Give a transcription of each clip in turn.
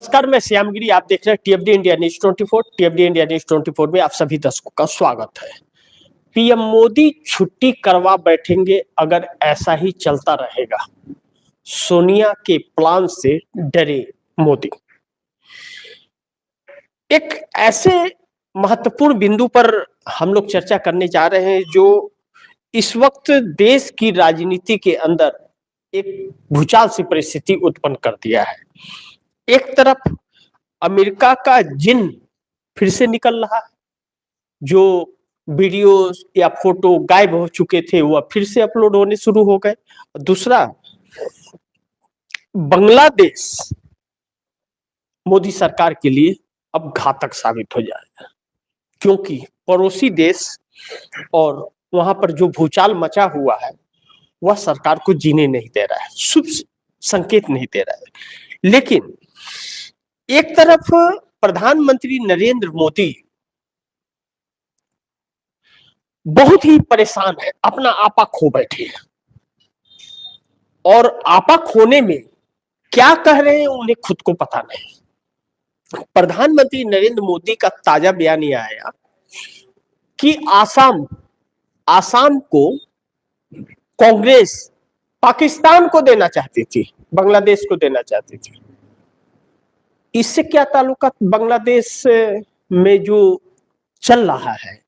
नमस्कार, मैं श्यामगिरी। आप देख रहे हैं टीएफडी इंडिया न्यूज 24। टीएफडी इंडिया न्यूज 24 में आप सभी दर्शकों का स्वागत है। पीएम मोदी छुट्टी करवा बैठेंगे अगर ऐसा ही चलता रहेगा। सोनिया के प्लान से डरे मोदी। एक ऐसे महत्वपूर्ण बिंदु पर हम लोग चर्चा करने जा रहे हैं जो इस वक्त देश की राजनीति के अंदर एक भूचाल सी परिस्थिति उत्पन्न कर दिया है। एक तरफ अमेरिका का जिन फिर से निकल रहा है, जो वीडियोस या फोटो गायब हो चुके थे वह फिर से अपलोड होने शुरू हो गए। दूसरा, बांग्लादेश मोदी सरकार के लिए अब घातक साबित हो जाएगा, क्योंकि पड़ोसी देश और वहां पर जो भूचाल मचा हुआ है वह सरकार को जीने नहीं दे रहा है, शुभ संकेत नहीं दे रहा है। लेकिन एक तरफ प्रधानमंत्री नरेंद्र मोदी बहुत ही परेशान है, अपना आपा खो बैठे हैं और आपा खोने में क्या कह रहे हैं उन्हें खुद को पता नहीं। प्रधानमंत्री नरेंद्र मोदी का ताजा बयान यह आया कि आसाम को कांग्रेस पाकिस्तान को देना चाहती थी, बांग्लादेश को देना चाहती थी। इससे क्या ताल्लुकात बांग्लादेश में जो चल रहा है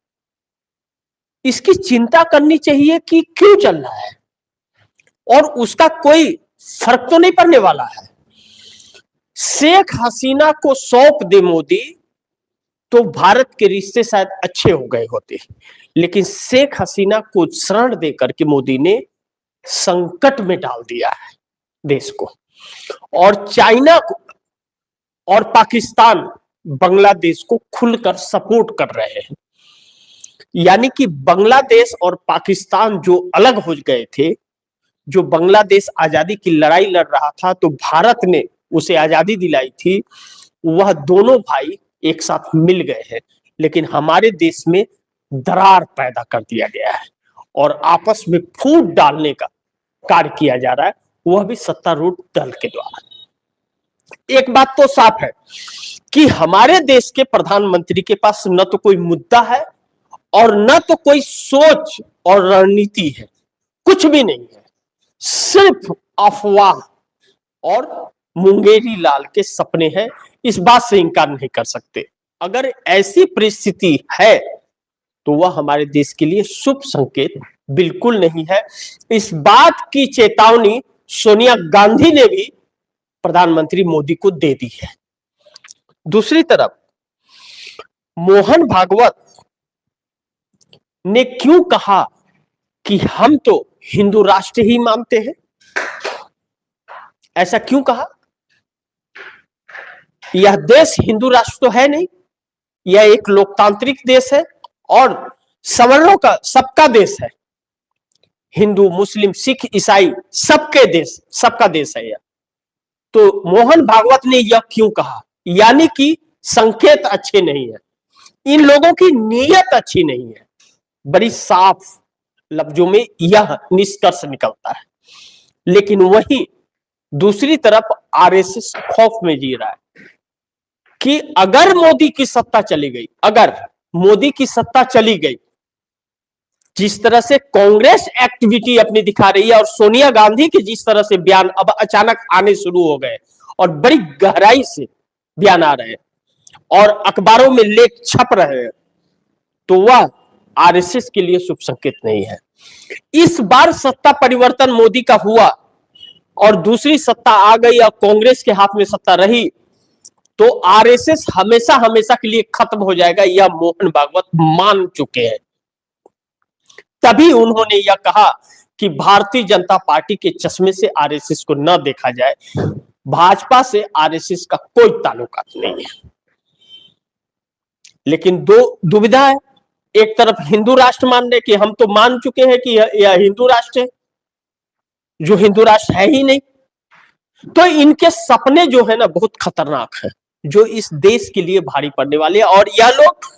इसकी चिंता करनी चाहिए कि क्यों चल रहा है, और उसका कोई फर्क तो नहीं पड़ने वाला है। शेख हसीना को सौंप दे मोदी तो भारत के रिश्ते शायद अच्छे हो गए होते, लेकिन शेख हसीना को शरण देकर के मोदी ने संकट में डाल दिया है देश को। और चाइना को और पाकिस्तान बांग्लादेश को खुलकर सपोर्ट कर रहे हैं। यानी कि बांग्लादेश और पाकिस्तान जो अलग हो गए थे, जो बांग्लादेश आजादी की लड़ाई लड़ रहा था तो भारत ने उसे आजादी दिलाई थी, वह दोनों भाई एक साथ मिल गए हैं। लेकिन हमारे देश में दरार पैदा कर दिया गया है और आपस में फूट डालने का कार्य किया जा रहा है, वह भी सत्तारूढ़ दल के द्वारा। एक बात तो साफ है कि हमारे देश के प्रधानमंत्री के पास न तो कोई मुद्दा है और न तो कोई सोच और रणनीति है, कुछ भी नहीं है। सिर्फ अफवाह और मुंगेरी लाल के सपने हैं, इस बात से इनकार नहीं कर सकते। अगर ऐसी परिस्थिति है तो वह हमारे देश के लिए शुभ संकेत बिल्कुल नहीं है। इस बात की चेतावनी सोनिया गांधी ने भी प्रधानमंत्री मोदी को दे दी है। दूसरी तरफ मोहन भागवत ने क्यों कहा कि हम तो हिंदू राष्ट्र ही मानते हैं? ऐसा क्यों कहा? यह देश हिंदू राष्ट्र तो है नहीं, यह एक लोकतांत्रिक देश है और सवर्णों का सबका देश है। हिंदू, मुस्लिम, सिख, ईसाई सबका देश है यह। तो मोहन भागवत ने यह क्यों कहा? यानी कि संकेत अच्छे नहीं है, इन लोगों की नीयत अच्छी नहीं है। बड़ी साफ लफ्जों में यह निष्कर्ष निकलता है। लेकिन वही दूसरी तरफ आरएसएस खौफ में जी रहा है कि अगर मोदी की सत्ता चली गई, अगर मोदी की सत्ता चली गई, जिस तरह से कांग्रेस एक्टिविटी अपनी दिखा रही है और सोनिया गांधी के जिस तरह से बयान अब अचानक आने शुरू हो गए और बड़ी गहराई से बयान आ रहे हैं और अखबारों में लेख छप रहे हैं, तो वह आरएसएस के लिए शुभ संकेत नहीं है। इस बार सत्ता परिवर्तन मोदी का हुआ और दूसरी सत्ता आ गई और कांग्रेस के हाथ में सत्ता रही, तो आरएसएस हमेशा हमेशा के लिए खत्म हो जाएगा, यह मोहन भागवत मान चुके हैं। तभी उन्होंने यह कहा कि भारतीय जनता पार्टी के चश्मे से आरएसएस को न देखा जाए, भाजपा से आरएसएस का कोई ताल्लुकात नहीं है। लेकिन दो दुविधा है, एक तरफ हिंदू राष्ट्र मानने की, हम तो मान चुके हैं कि यह हिंदू राष्ट्र है, जो हिंदू राष्ट्र है ही नहीं। तो इनके सपने जो है ना बहुत खतरनाक है, जो इस देश के लिए भारी पड़ने वाले हैं। और यह लोग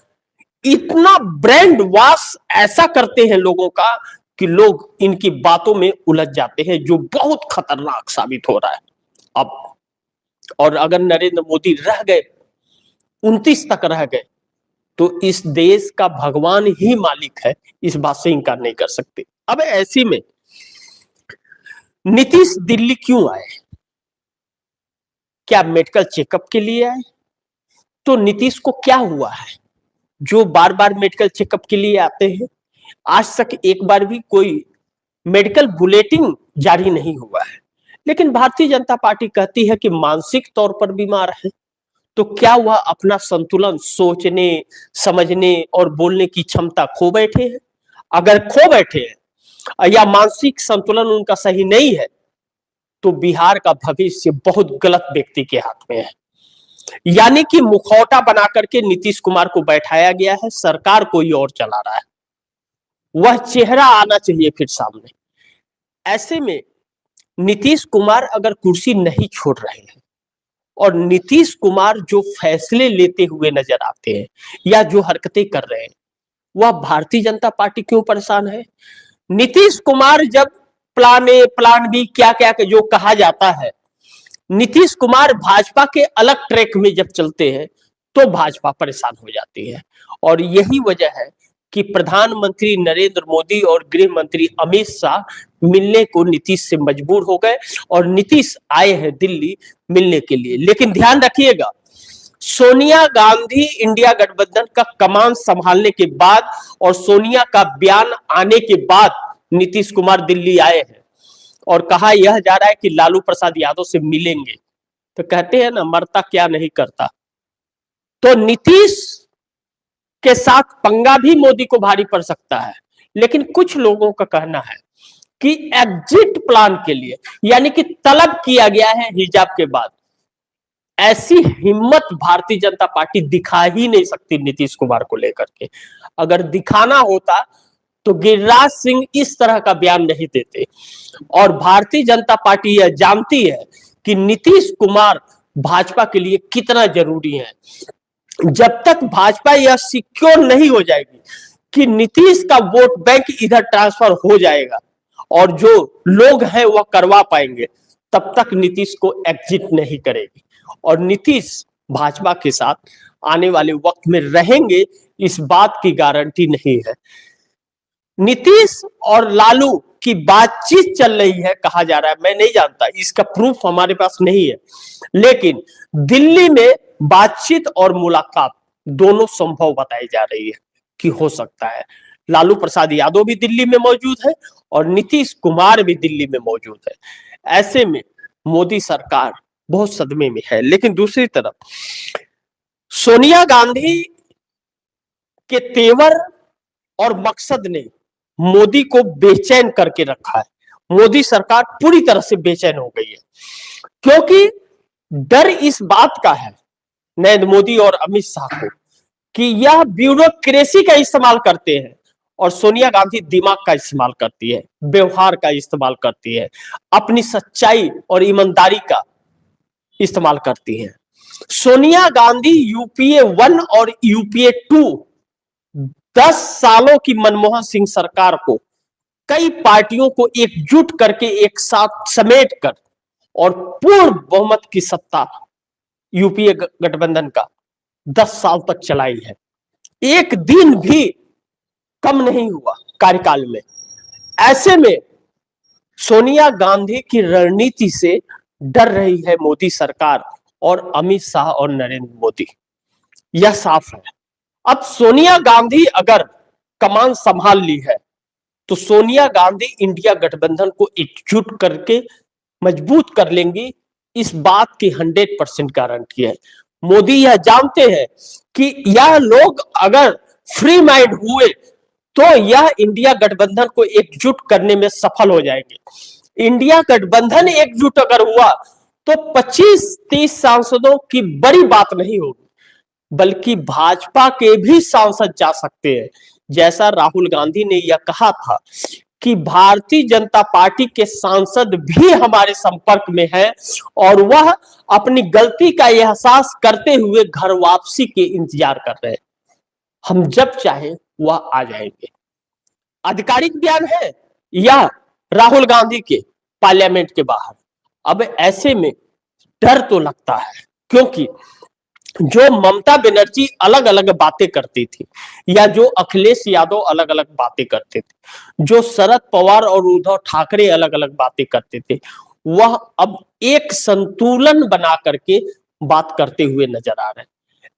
इतना ब्रांड वॉश ऐसा करते हैं लोगों का कि लोग इनकी बातों में उलझ जाते हैं, जो बहुत खतरनाक साबित हो रहा है। अब और अगर नरेंद्र मोदी रह गए, 29 तक रह गए, तो इस देश का भगवान ही मालिक है, इस बात से इनकार नहीं कर सकते। अब ऐसी में नीतीश दिल्ली क्यों आए? क्या मेडिकल चेकअप के लिए आए? तो नीतीश को क्या हुआ है जो बार बार मेडिकल चेकअप के लिए आते हैं? आज तक एक बार भी कोई मेडिकल बुलेटिन जारी नहीं हुआ है। लेकिन भारतीय जनता पार्टी कहती है कि मानसिक तौर पर बीमार है। तो क्या वह अपना संतुलन, सोचने, समझने और बोलने की क्षमता खो बैठे हैं? अगर खो बैठे हैं या मानसिक संतुलन उनका सही नहीं है, तो बिहार का भविष्य बहुत गलत व्यक्ति के हाथ में है। यानी कि मुखौटा बना करके नीतीश कुमार को बैठाया गया है, सरकार कोई और चला रहा है। वह चेहरा आना चाहिए फिर सामने। ऐसे में नीतीश कुमार अगर कुर्सी नहीं छोड़ रहे हैं और नीतीश कुमार जो फैसले लेते हुए नजर आते हैं या जो हरकतें कर रहे हैं, वह भारतीय जनता पार्टी क्यों परेशान है? नीतीश कुमार जब प्लान ए, प्लान बी, क्या क्या जो कहा जाता है, नीतीश कुमार भाजपा के अलग ट्रैक में जब चलते हैं तो भाजपा परेशान हो जाती है। और यही वजह है कि प्रधानमंत्री नरेंद्र मोदी और गृह मंत्री अमित शाह मिलने को नीतीश से मजबूर हो गए और नीतीश आए हैं दिल्ली मिलने के लिए। लेकिन ध्यान रखिएगा, सोनिया गांधी इंडिया गठबंधन का कमान संभालने के बाद और सोनिया का बयान आने के बाद नीतीश कुमार दिल्ली आए हैं और कहा यह जा रहा है कि लालू प्रसाद यादव से मिलेंगे। तो कहते हैं ना, मरता क्या नहीं करता। तो नीतीश के साथ पंगा भी मोदी को भारी पड़ सकता है। लेकिन कुछ लोगों का कहना है कि एग्जिट प्लान के लिए, यानी कि तलब किया गया है हिजाब के बाद, ऐसी हिम्मत भारतीय जनता पार्टी दिखा ही नहीं सकती नीतीश कुमार को लेकर के। अगर दिखाना होता तो गिरिराज सिंह इस तरह का बयान नहीं देते। और भारतीय जनता पार्टी यह जानती है कि नीतीश कुमार भाजपा के लिए कितना जरूरी है। जब तक भाजपा यह सिक्योर नहीं हो जाएगी कि नीतीश का वोट बैंक इधर ट्रांसफर हो जाएगा और जो लोग हैं वह करवा पाएंगे, तब तक नीतीश को एग्जिट नहीं करेगी। और नीतीश भाजपा के साथ आने वाले वक्त में रहेंगे, इस बात की गारंटी नहीं है। नीतीश और लालू की बातचीत चल रही है कहा जा रहा है, मैं नहीं जानता, इसका प्रूफ हमारे पास नहीं है। लेकिन दिल्ली में बातचीत और मुलाकात दोनों संभव बताई जा रही है कि हो सकता है। लालू प्रसाद यादव भी दिल्ली में मौजूद है और नीतीश कुमार भी दिल्ली में मौजूद है। ऐसे में मोदी सरकार बहुत सदमे में है। लेकिन दूसरी तरफ सोनिया गांधी के तेवर और मकसद ने मोदी को बेचैन करके रखा है। मोदी सरकार पूरी तरह से बेचैन हो गई है, क्योंकि डर इस बात का है नरेंद्र मोदी और अमित शाह को कि यह ब्यूरोक्रेसी का इस्तेमाल करते हैं और सोनिया गांधी दिमाग का इस्तेमाल करती है, व्यवहार का इस्तेमाल करती है, अपनी सच्चाई और ईमानदारी का इस्तेमाल करती है। सोनिया गांधी यूपीए 1 और यूपीए 2 10 सालों की मनमोहन सिंह सरकार को, कई पार्टियों को एकजुट करके एक साथ समेट कर और पूर्ण बहुमत की सत्ता यूपीए गठबंधन का 10 साल तक चलाई है। एक दिन भी कम नहीं हुआ कार्यकाल में। ऐसे में सोनिया गांधी की रणनीति से डर रही है मोदी सरकार और अमित शाह और नरेंद्र मोदी, यह साफ है। अब सोनिया गांधी अगर कमान संभाल ली है तो सोनिया गांधी इंडिया गठबंधन को एकजुट करके मजबूत कर लेंगी, इस बात की 100% गारंटी है। मोदी यह जानते हैं कि यह लोग अगर फ्री माइंड हुए तो यह इंडिया गठबंधन को एकजुट करने में सफल हो जाएंगे। इंडिया गठबंधन एकजुट अगर हुआ तो 25-30 सांसदों की बड़ी बात नहीं होगी, बल्कि भाजपा के भी सांसद जा सकते हैं। जैसा राहुल गांधी ने यह कहा था कि भारतीय जनता पार्टी के सांसद भी हमारे संपर्क में हैं और वह अपनी गलती का एहसास करते हुए घर वापसी के इंतजार कर रहे हैं। हम जब चाहे वह आ जाएंगे। आधिकारिक बयान है या राहुल गांधी के पार्लियामेंट के बाहर। अब ऐसे में डर तो लगता है, क्योंकि जो ममता बनर्जी अलग अलग बातें करती थी या जो अखिलेश यादव अलग अलग बातें करते थे, जो शरद पवार और उद्धव ठाकरे अलग अलग बातें करते थे, वह अब एक संतुलन बना करके बात करते हुए नजर आ रहे हैं।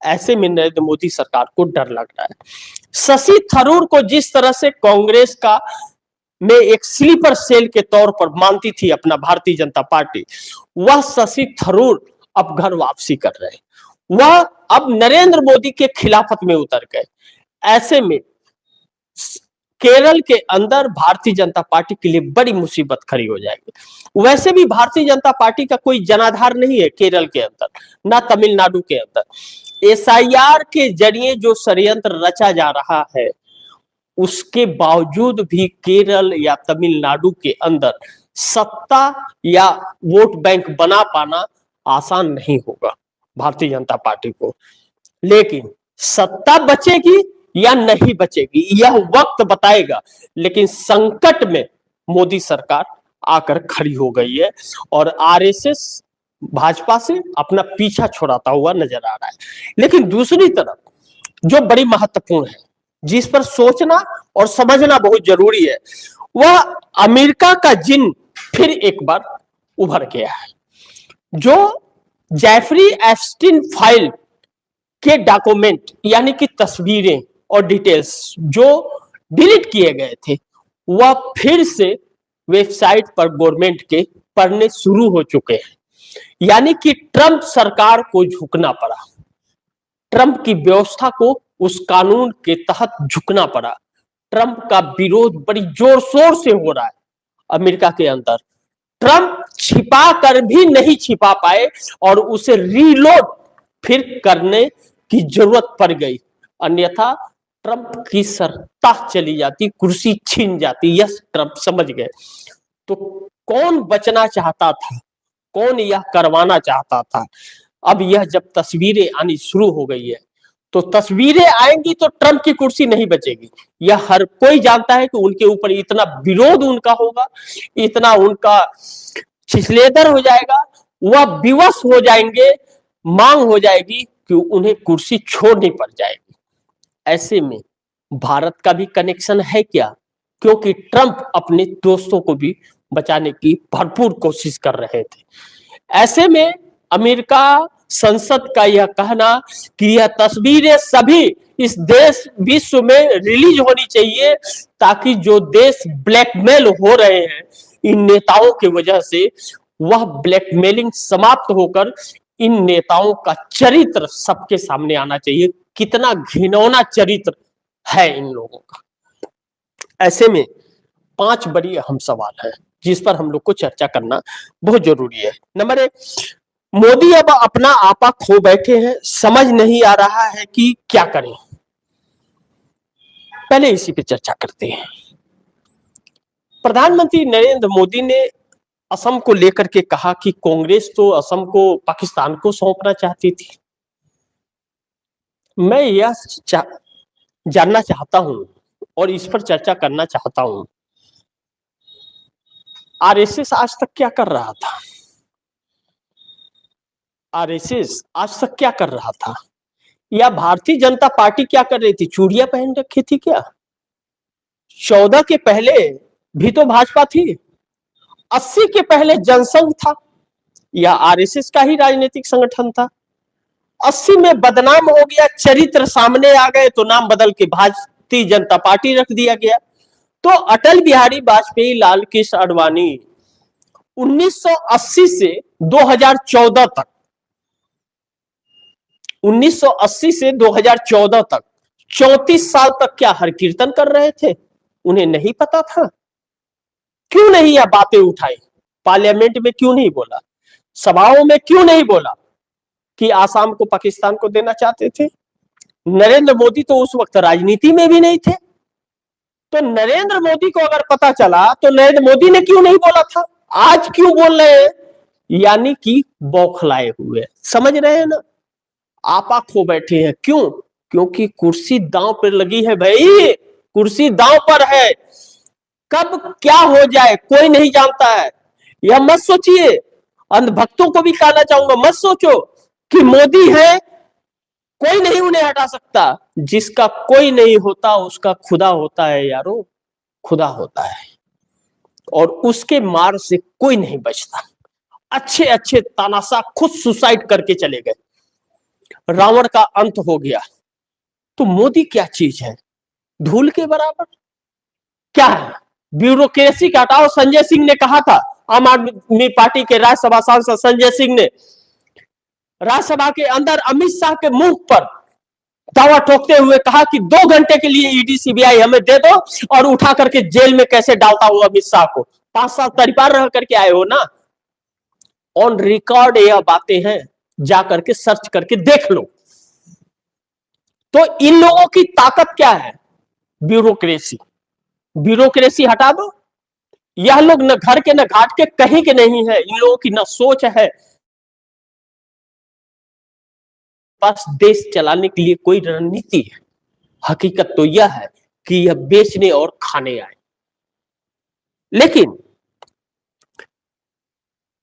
ऐसे में नरेंद्र मोदी सरकार को डर लग रहा है। शशि थरूर को जिस तरह से कांग्रेस का में एक स्लीपर सेल के तौर पर मानती थी अपना भारतीय जनता पार्टी, वह शशि थरूर अब घर वापसी कर रहे हैं, वह अब नरेंद्र मोदी के खिलाफत में उतर गए। ऐसे में केरल के अंदर भारतीय जनता पार्टी के लिए बड़ी मुसीबत खड़ी हो जाएगी। वैसे भी भारतीय जनता पार्टी का कोई जनाधार नहीं है केरल के अंदर, ना तमिलनाडु के अंदर। एसआईआर के जरिए जो षड्यंत्र रचा जा रहा है, उसके बावजूद भी केरल या तमिलनाडु के अंदर सत्ता या वोट बैंक बना पाना आसान नहीं होगा भारतीय जनता पार्टी को। लेकिन सत्ता बचेगी या नहीं बचेगी यह वक्त बताएगा। लेकिन संकट में मोदी सरकार आकर खड़ी हो गई है और आरएसएस भाजपा से अपना पीछा छुड़ाता हुआ नजर आ रहा है। लेकिन दूसरी तरफ जो बड़ी महत्वपूर्ण है, जिस पर सोचना और समझना बहुत जरूरी है, वह अमेरिका का जिन फिर एक बार उभर गया है। जो जेफरी एप्स्टीन फाइल के डॉक्यूमेंट यानी कि तस्वीरें और डिटेल्स जो डिलीट किए गए थे, वह फिर से वेबसाइट पर गवर्नमेंट के पढ़ने शुरू हो चुके हैं। यानी कि ट्रंप सरकार को झुकना पड़ा, ट्रंप की व्यवस्था को उस कानून के तहत झुकना पड़ा। ट्रंप का विरोध बड़ी जोर शोर से हो रहा है अमेरिका के अंदर। ट्रंप छिपा कर भी नहीं छिपा पाए और उसे रीलोड फिर करने की जरूरत पड़ गई, अन्यथा ट्रंप की सत्ता चली जाती, कुर्सी छीन जाती। यह ट्रंप समझ गए। तो कौन बचना चाहता था, कौन यह करवाना चाहता था? अब यह जब तस्वीरें आनी शुरू हो गई है, तो तस्वीरें आएंगी तो ट्रंप की कुर्सी नहीं बचेगी। यह हर कोई जानता है कि उनके ऊपर इतना विरोध उनका होगा, इतना उनका छिछलेदर हो जाएगा, वह विवश हो जाएंगे, मांग हो जाएगी कि उन्हें कुर्सी छोड़नी पड़ जाएगी। ऐसे में भारत का भी कनेक्शन है क्या? क्योंकि ट्रंप अपने दोस्तों को भी बचाने की भरपूर कोशिश कर रहे थे। ऐसे में अमेरिका संसद का यह कहना कि यह तस्वीरें सभी इस देश विश्व में रिलीज होनी चाहिए, ताकि जो देश ब्लैकमेल हो रहे हैं इन नेताओं की वजह से, वह ब्लैकमेलिंग समाप्त होकर इन नेताओं का चरित्र सबके सामने आना चाहिए। कितना घिनौना चरित्र है इन लोगों का। ऐसे में 5 बड़ी अहम सवाल है जिस पर हम लोग को चर्चा करना बहुत जरूरी है। नंबर 1, मोदी अब अपना आपा खो बैठे हैं, समझ नहीं आ रहा है कि क्या करें। पहले इसी पे चर्चा करते हैं। प्रधानमंत्री नरेंद्र मोदी ने असम को लेकर के कहा कि कांग्रेस तो असम को पाकिस्तान को सौंपना चाहती थी। मैं यह जानना चाहता हूं और इस पर चर्चा करना चाहता हूं, आरएसएस आज तक क्या कर रहा था? आरएसएस आज तक क्या कर रहा था? या भारतीय जनता पार्टी क्या कर रही थी? चूड़ियां पहन रखी थी क्या? 14 के पहले भी तो भाजपा थी, 80 के पहले जनसंघ था, या आरएसएस का ही राजनीतिक संगठन था। 80 में बदनाम हो गया, चरित्र सामने आ गए तो नाम बदल के भारतीय जनता पार्टी रख दिया गया। तो अटल बिहारी वाजपेयी, लाल कृष्ण आडवाणी 1980 से 2014 तक, 1980 से 2014 तक 34 साल तक क्या हर कीर्तन कर रहे थे? उन्हें नहीं पता था? क्यों नहीं यह बातें उठाई? पार्लियामेंट में क्यों नहीं बोला? सभाओं में क्यों नहीं बोला कि आसाम को पाकिस्तान को देना चाहते थे? नरेंद्र मोदी तो उस वक्त राजनीति में भी नहीं थे। तो नरेंद्र मोदी को अगर पता चला तो नरेंद्र मोदी ने क्यों नहीं बोला था? आज क्यों बोल रहे हैं? यानी कि बौखलाए हुए। समझ रहे हैं ना? आपा खो बैठे हैं। क्यों? क्योंकि कुर्सी दांव पर लगी है भाई, कुर्सी दांव पर है। कब क्या हो जाए कोई नहीं जानता है। यह मत सोचिए अंधभक्तों को भी कहना चाहूंगा, मत सोचो कि मोदी है कोई नहीं उन्हें हटा सकता। जिसका कोई नहीं होता उसका खुदा होता है यारो, खुदा होता है, और उसके मार से कोई नहीं बचता। अच्छे अच्छे तानाशाह खुद सुसाइड करके चले गए, रावण का अंत हो गया। तो मोदी क्या चीज है, धूल के बराबर क्या है? ब्यूरोक्रेसी का हटाओ। संजय सिंह ने कहा था, आम आदमी पार्टी के राज्यसभा सांसद संजय सिंह ने राज्यसभा के अंदर अमित शाह के मुंह पर दावा ठोकते हुए कहा कि 2 घंटे के लिए ईडी सीबीआई हमें दे दो और उठा करके जेल में कैसे डालता हूं अमित शाह को। 5 साल तरीपार रह करके आए हो ना, ऑन रिकॉर्ड यह बातें हैं, जा करके सर्च करके देख लो। तो इन लोगों की ताकत क्या है? ब्यूरोक्रेसी। ब्यूरोक्रेसी हटा दो, यह लोग न घर के न घाट के कहीं के नहीं है। इन लोगों की न सोच है, पास देश चलाने के लिए कोई रणनीति है। हकीकत तो यह है कि यह बेचने और खाने आए। लेकिन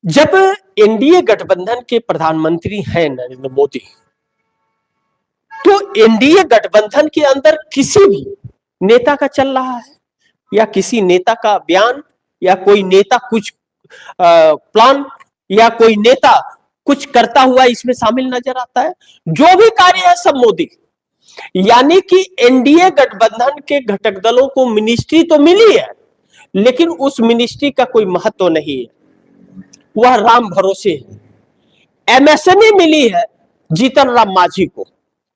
जब एनडीए गठबंधन के प्रधानमंत्री हैं नरेंद्र मोदी, तो एनडीए गठबंधन के अंदर किसी भी नेता का चल रहा है, या किसी नेता का बयान, या कोई नेता कुछ प्लान, या कोई नेता कुछ करता हुआ इसमें शामिल नजर आता है? जो भी कार्य है सब मोदी। यानी कि एनडीए गठबंधन के घटक दलों को मिनिस्ट्री तो मिली है, लेकिन उस मिनिस्ट्री का कोई महत्व नहीं है, वह राम भरोसे है। एमएसएमई मिली है जीतन राम मांझी को,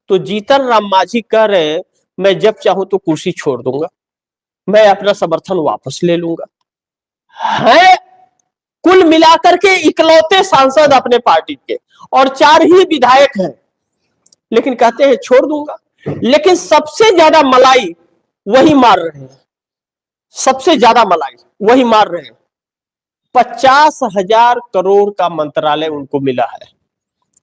तो जीतन राम मांझी कह रहे हैं मैं जब चाहूं तो कुर्सी छोड़ दूंगा, मैं अपना समर्थन वापस ले लूंगा। है कुल मिलाकर के इकलौते सांसद अपने पार्टी के, और 4 ही विधायक हैं, लेकिन कहते हैं छोड़ दूंगा। लेकिन सबसे ज्यादा मलाई वही मार रहे हैं, सबसे ज्यादा मलाई वही मार रहे हैं। 50,000 करोड़ का मंत्रालय उनको मिला है,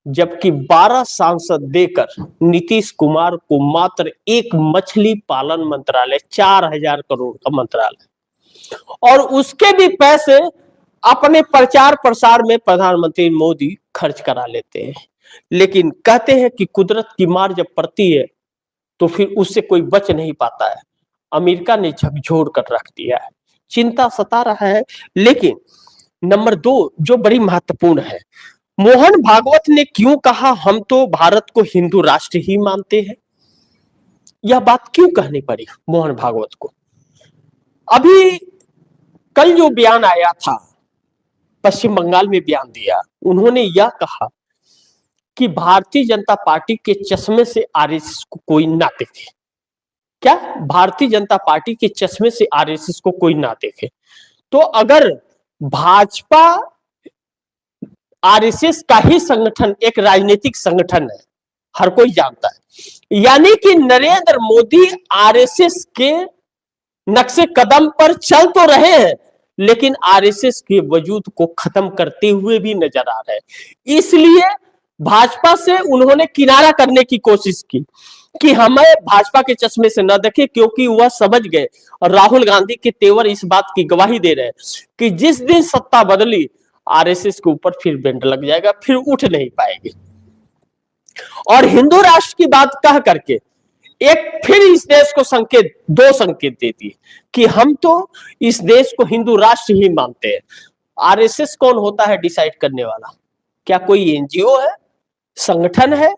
जबकि 12 सांसद देकर नीतीश कुमार को मात्र एक मछली पालन मंत्रालय, 4,000 करोड़ का मंत्रालय, और उसके भी पैसे अपने प्रचार प्रसार में प्रधानमंत्री मोदी खर्च करा लेते हैं। लेकिन कहते हैं कि कुदरत की मार जब पड़ती है तो फिर उससे कोई बच नहीं पाता है। अमेरिका ने झकझोर कर रख दिया है, चिंता सता रहा है। लेकिन नंबर 2 जो बड़ी महत्वपूर्ण है, मोहन भागवत ने क्यों कहा हम तो भारत को हिंदू राष्ट्र ही मानते हैं? यह बात क्यों कहनी पड़ी मोहन भागवत को? अभी कल जो बयान आया था, पश्चिम बंगाल में बयान दिया, उन्होंने यह कहा कि भारतीय जनता पार्टी के चश्मे से आरएसएस को कोई ना देखे। क्या भारतीय जनता पार्टी के चश्मे से आरएसएस को कोई ना देखे? तो अगर भाजपा आरएसएस का ही संगठन एक राजनीतिक संगठन है, हर कोई जानता है, यानी कि नरेंद्र मोदी आरएसएस के नक्शे कदम पर चल तो रहे हैं, लेकिन आरएसएस के वजूद को खत्म करते हुए भी नजर आ रहे हैं। इसलिए भाजपा से उन्होंने किनारा करने की कोशिश की कि हमें भाजपा के चश्मे से न देखे, क्योंकि वह समझ गए, और राहुल गांधी के तेवर इस बात की गवाही दे रहे हैं कि जिस दिन सत्ता बदली आरएसएस के ऊपर फिर बेंड लग जाएगा, फिर उठ नहीं पाएगी। और हिंदू राष्ट्र की बात कह करके एक फिर इस देश को संकेत, 2 संकेत देती है कि हम तो इस देश को हिंदू राष्ट्र ही मानते हैं। आरएसएस कौन होता है डिसाइड करने वाला? क्या कोई एनजीओ है, संगठन है?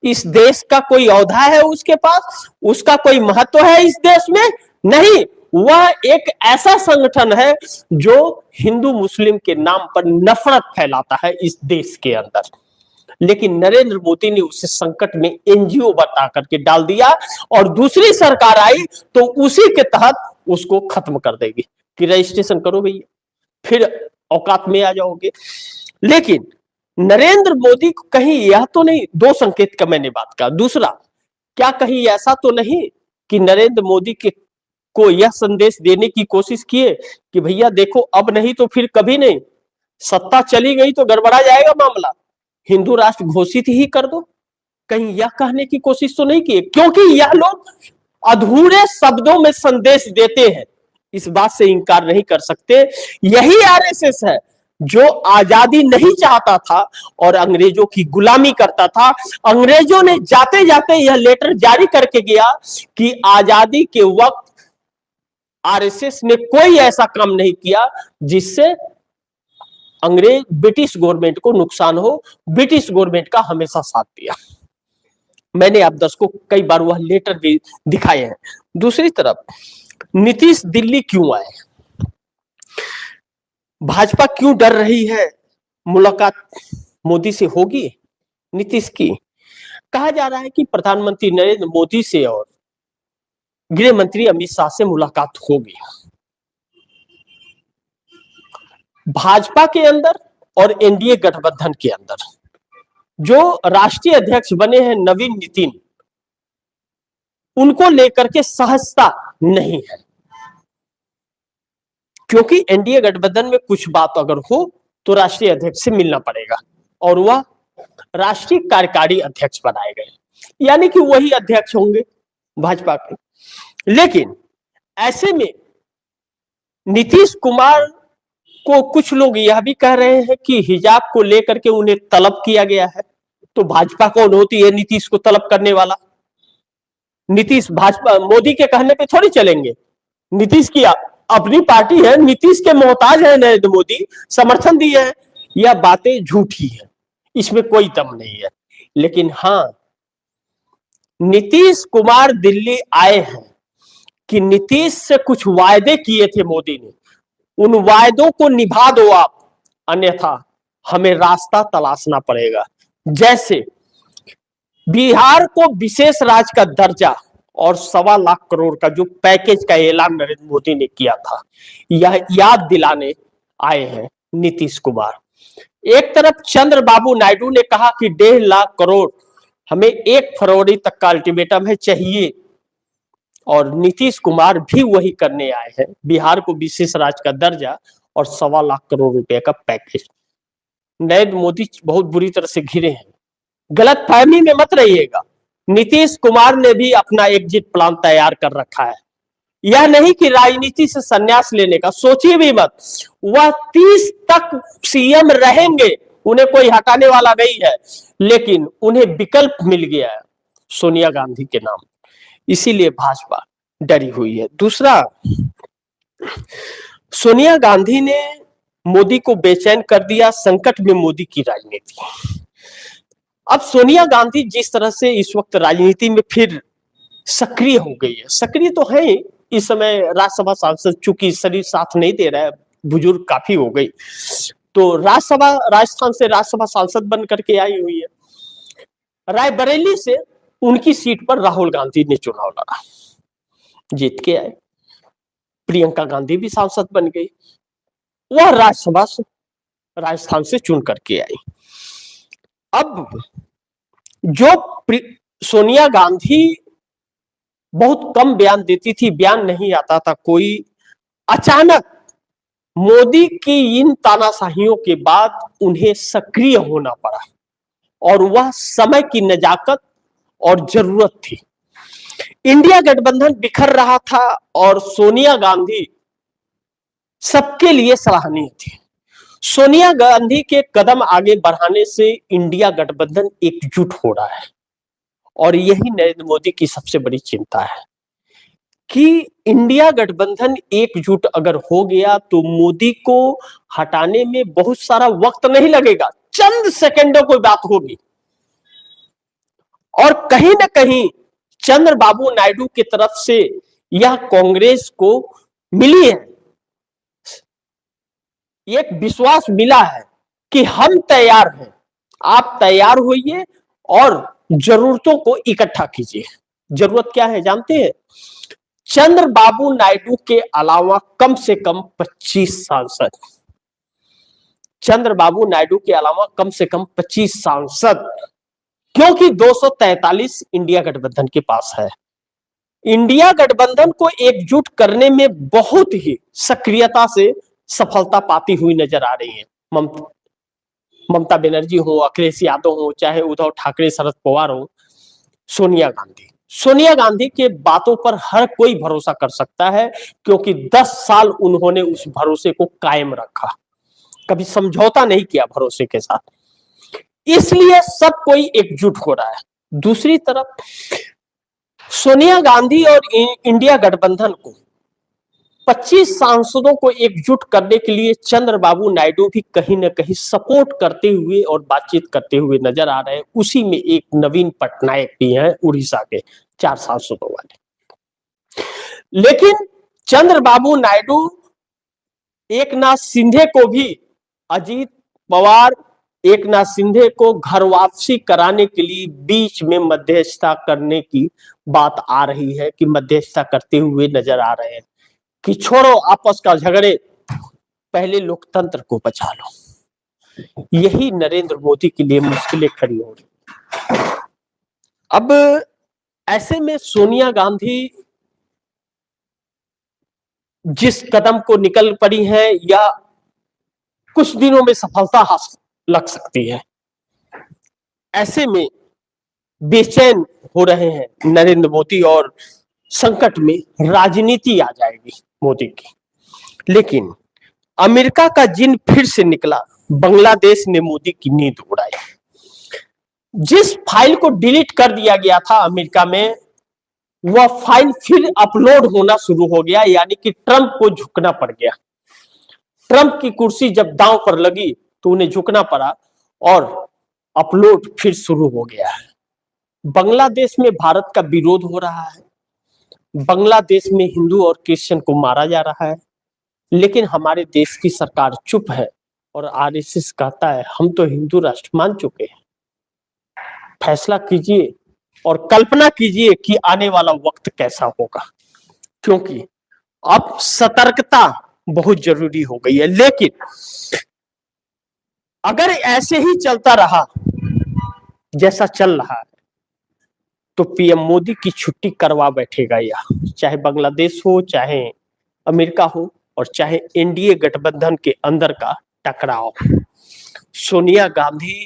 इस देश का कोई औहदा है उसके पास? उसका कोई महत्व है इस देश में? नहीं, वह एक ऐसा संगठन है जो हिंदू मुस्लिम के नाम पर नफरत फैलाता है इस देश के अंदर। लेकिन नरेंद्र मोदी ने उसे संकट में एनजीओ बता करके डाल दिया, और दूसरी सरकार आई तो उसी के तहत उसको खत्म कर देगी कि रजिस्ट्रेशन करो भैया, फिर औकात में आ जाओगे। लेकिन नरेंद्र मोदी को कहीं यह तो नहीं, 2 संकेत का मैंने बात कहा। दूसरा, क्या कहीं ऐसा तो नहीं कि नरेंद्र मोदी के को यह संदेश देने की कोशिश किए कि भैया देखो अब नहीं तो फिर कभी नहीं, सत्ता चली गई तो गड़बड़ा जाएगा मामला, हिंदू राष्ट्र घोषित ही कर दो? कहीं यह कहने की कोशिश तो नहीं की? क्योंकि यह लोग अधूरे शब्दों में संदेश देते हैं, इस बात से इंकार नहीं कर सकते। यही आरएसएस है जो आजादी नहीं चाहता था और अंग्रेजों की गुलामी करता था। अंग्रेजों ने जाते जाते यह लेटर जारी करके गया कि आजादी के वक्त आरएसएस ने कोई ऐसा काम नहीं किया जिससे अंग्रेज ब्रिटिश गवर्नमेंट को नुकसान हो। ब्रिटिश गवर्नमेंट का हमेशा साथ दिया। मैंने आप दर्शकों को कई बार वह लेटर भी दिखाए हैं। दूसरी तरफ नीतीश दिल्ली क्यों आए, भाजपा क्यों डर रही है मुलाकात मोदी से होगी नीतीश की? कहा जा रहा है कि प्रधानमंत्री नरेंद्र मोदी से और गृह मंत्री अमित शाह से मुलाकात होगी। भाजपा के अंदर और एनडीए गठबंधन के अंदर जो राष्ट्रीय अध्यक्ष बने हैं नवीन नितिन, उनको लेकर के सहजता नहीं है, क्योंकि एनडीए गठबंधन में कुछ बात अगर हो तो राष्ट्रीय अध्यक्ष से मिलना पड़ेगा और वह राष्ट्रीय कार्यकारी अध्यक्ष बनाए गए, यानी कि वही अध्यक्ष होंगे भाजपा के। लेकिन ऐसे में नीतीश कुमार को कुछ लोग यह भी कह रहे हैं कि हिजाब को लेकर के उन्हें तलब किया गया है। तो भाजपा कौन होती है नीतीश को तलब करने वाला? नीतीश भाजपा मोदी के कहने पे थोड़ी चलेंगे। नीतीश की अपनी पार्टी है, नीतीश के मोहताज है नरेंद्र मोदी, समर्थन दिए है। यह बातें झूठी है, इसमें कोई दम नहीं है। लेकिन हाँ, नीतीश कुमार दिल्ली आए हैं कि नीतीश से कुछ वायदे किए थे मोदी ने, उन वायदों को निभा दो आप, अन्यथा हमें रास्ता तलाशना पड़ेगा। जैसे बिहार को विशेष राज्य का दर्जा और 1.25 लाख करोड़ का जो पैकेज का ऐलान नरेंद्र मोदी ने किया था, यह याद दिलाने आए हैं नीतीश कुमार। एक तरफ चंद्रबाबू नायडू ने कहा कि 1.5 लाख करोड़ हमें 1 फरवरी तक का अल्टीमेटम है चाहिए, और नीतीश कुमार भी वही करने आए हैं, बिहार को विशेष राज्य का दर्जा और 1.25 लाख करोड़ रुपए का पैकेज। नरेंद्र मोदी बहुत बुरी तरह से घिरे हैं, गलत फहमी में मत रहिएगा। नीतीश कुमार ने भी अपना एग्जिट प्लान तैयार कर रखा है। यह नहीं कि राजनीति से संन्यास लेने का, सोचिए भी मत। वह 30 तक सीएम रहेंगे, उन्हें कोई हटाने वाला नहीं है, लेकिन उन्हें विकल्प मिल गया है सोनिया गांधी के नाम, इसीलिए भाजपा डरी हुई है। दूसरा, सोनिया गांधी ने मोदी को बेचैन कर दिया, संकट में मोदी की राजनीति। अब सोनिया गांधी जिस तरह से इस वक्त राजनीति में फिर सक्रिय हो गई है, सक्रिय तो है इस समय राज्यसभा सांसद, चूंकि शरीर साथ नहीं दे रहा है, बुजुर्ग काफी हो गई, तो राज्यसभा राजस्थान से राज्यसभा सांसद बन करके आई हुई है। रायबरेली से उनकी सीट पर राहुल गांधी ने चुनाव लड़ा, जीत के आए। प्रियंका गांधी भी सांसद बन गई, वह राज्यसभा से राजस्थान से चुन करके आई। अब जो सोनिया गांधी बहुत कम बयान देती थी, बयान नहीं आता था कोई, अचानक मोदी की इन तानाशाहियों के बाद उन्हें सक्रिय होना पड़ा, और वह समय की नजाकत और जरूरत थी। इंडिया गठबंधन बिखर रहा था और सोनिया गांधी सबके लिए सराहनीय थी। सोनिया गांधी के कदम आगे बढ़ाने से इंडिया गठबंधन एकजुट हो रहा है, और यही नरेंद्र मोदी की सबसे बड़ी चिंता है कि इंडिया गठबंधन एकजुट अगर हो गया तो मोदी को हटाने में बहुत सारा वक्त नहीं लगेगा, चंद सेकंडों की बात होगी। और कहीं ना कहीं चंद्रबाबू नायडू की तरफ से यह कांग्रेस को मिली है, एक विश्वास मिला है कि हम तैयार हैं, आप तैयार होइए और जरूरतों को इकट्ठा कीजिए। जरूरत क्या है जानते हैं? चंद्रबाबू नायडू के अलावा कम से कम 25 सांसद, चंद्रबाबू नायडू के अलावा कम से कम 25 सांसद, क्योंकि 243 इंडिया गठबंधन के पास है। इंडिया गठबंधन को एकजुट करने में बहुत ही सक्रियता से सफलता पाती हुई नजर आ रही है। ममता बनर्जी हो, अखिलेश यादव हो, चाहे उद्धव ठाकरे, शरद पवार हो, सोनिया गांधी के बातों पर हर कोई भरोसा कर सकता है, क्योंकि 10 साल उन्होंने उस भरोसे को कायम रखा। कभी समझौता नहीं किया भरोसे के साथ, इसलिए सब कोई एकजुट हो रहा है। दूसरी तरफ सोनिया गांधी और इंडिया गठबंधन को 25 सांसदों को एकजुट करने के लिए चंद्रबाबू नायडू भी कहीं ना कहीं सपोर्ट करते हुए और बातचीत करते हुए नजर आ रहे हैं। उसी में एक नवीन पटनायक भी हैं, उड़ीसा के 4 सांसदों वाले। लेकिन चंद्रबाबू नायडू एकनाथ शिंदे को भी, अजीत पवार एकनाथ शिंदे को घर वापसी कराने के लिए बीच में मध्यस्थता करने की बात आ रही है, कि मध्यस्थता करते हुए नजर आ रहे हैं कि छोड़ो आपस का झगड़े, पहले लोकतंत्र को बचा लो। यही नरेंद्र मोदी के लिए मुश्किलें खड़ी हो रही। अब ऐसे में सोनिया गांधी जिस कदम को निकल पड़ी है, या कुछ दिनों में सफलता हासिल लग सकती है। ऐसे में बेचैन हो रहे हैं नरेंद्र मोदी और संकट में राजनीति आ जाएगी मोदी की। लेकिन अमेरिका का जिन फिर से निकला, बांग्लादेश ने मोदी की नींद उड़ाई। जिस फाइल को डिलीट कर दिया गया था अमेरिका में, वह फाइल फिर अपलोड होना शुरू हो गया, यानी कि ट्रंप को झुकना पड़ गया। ट्रंप की कुर्सी जब दांव पर लगी तो उन्हें झुकना पड़ा और अपलोड फिर शुरू हो गया है। बांग्लादेश में भारत का विरोध हो रहा है, बांग्लादेश में हिंदू और क्रिश्चियन को मारा जा रहा है, लेकिन हमारे देश की सरकार चुप है और आरएसएस कहता है हम तो हिंदू राष्ट्र मान चुके हैं। फैसला कीजिए और कल्पना कीजिए कि आने वाला वक्त कैसा होगा, क्योंकि अब सतर्कता बहुत जरूरी हो गई है। लेकिन अगर ऐसे ही चलता रहा जैसा चल रहा है, तो पीएम मोदी की छुट्टी करवा बैठेगा, या चाहे बांग्लादेश हो, चाहे अमेरिका हो, और चाहे एनडीए गठबंधन के अंदर का टकराव। सोनिया गांधी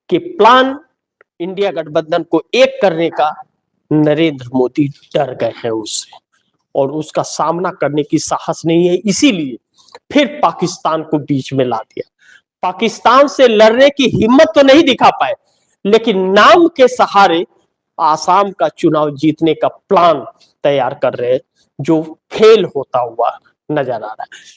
के प्लान इंडिया गठबंधन को एक करने का नरेंद्र मोदी डर गए हैं उससे, और उसका सामना करने की साहस नहीं है, इसीलिए फिर पाकिस्तान को बीच में ला दिया। पाकिस्तान से लड़ने की हिम्मत तो नहीं दिखा पाए, लेकिन नाम के सहारे आसाम का चुनाव जीतने का प्लान तैयार कर रहे हैं, जो फेल होता हुआ नजर आ रहा है।